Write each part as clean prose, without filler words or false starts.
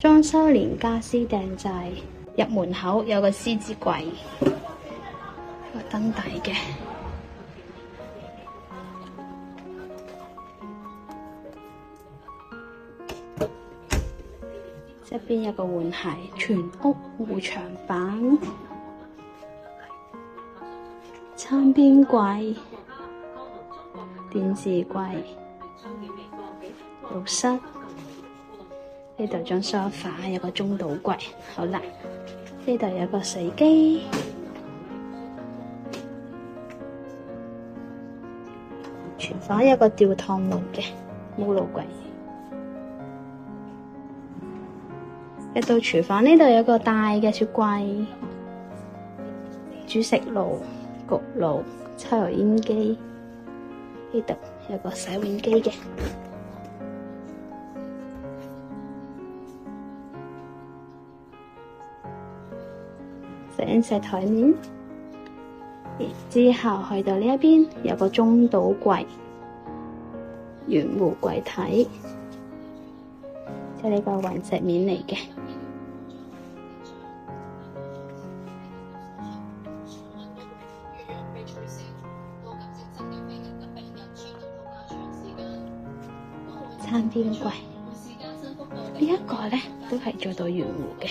裝修連家私訂製，入門口有個獅子櫃，個燈底嘅。側邊有個換鞋，全屋護牆板，餐邊櫃、電視櫃、浴室，呢度張梳化，有個中島櫃。好啦，呢度有個洗衣機，廚房有個吊趟門嘅冇爐櫃。入到廚房，呢度有個大嘅雪櫃、煮食爐、焗爐、抽油煙機。呢度有個洗碗機嘅。食完石台面，然之後去到呢一邊有個中島櫃、圓弧櫃體，即係呢個雲石面嚟嘅。餐邊櫃，呢一個咧都係做到圓弧嘅。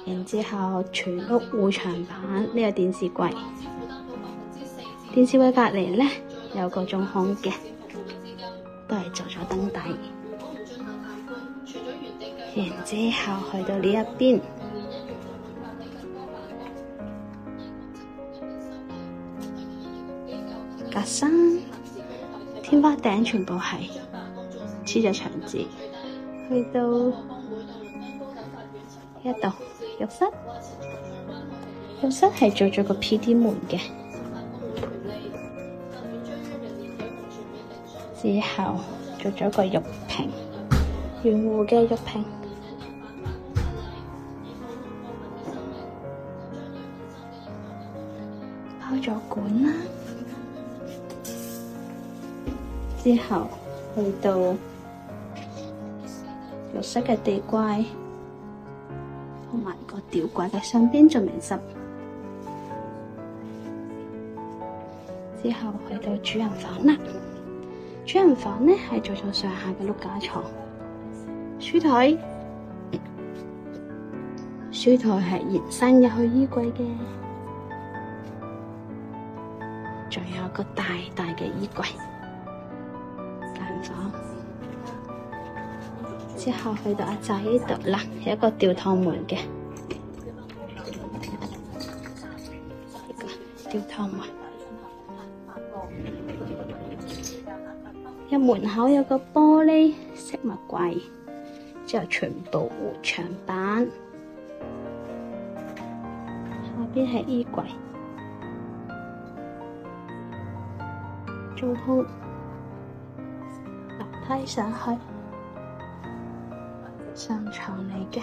然之後全屋護牆板，呢個電視櫃，電視櫃隔籬咧有個中空嘅，都係做咗燈底。然之後去到呢一邊，格柵，天花頂全部係黐咗牆紙。去到一度浴室，浴室係做咗個 PD 門嘅，之後做咗個浴屏，圓弧嘅浴屏，包咗管啦。之後去到浴室嘅地櫃，同埋個吊櫃嘅上邊仲未執。之後去到主人房啦，主人房呢係做咗上下嘅碌架床、書台，書台係延伸入去衣櫃嘅，仲有個大大嘅衣櫃。間房之後去到阿仔呢度啦，有一個吊趟門嘅，呢個吊趟門。入門口有個玻璃飾物櫃，之後全部護牆板，下邊係衣櫃，中空，樓梯上去，上床嚟嘅。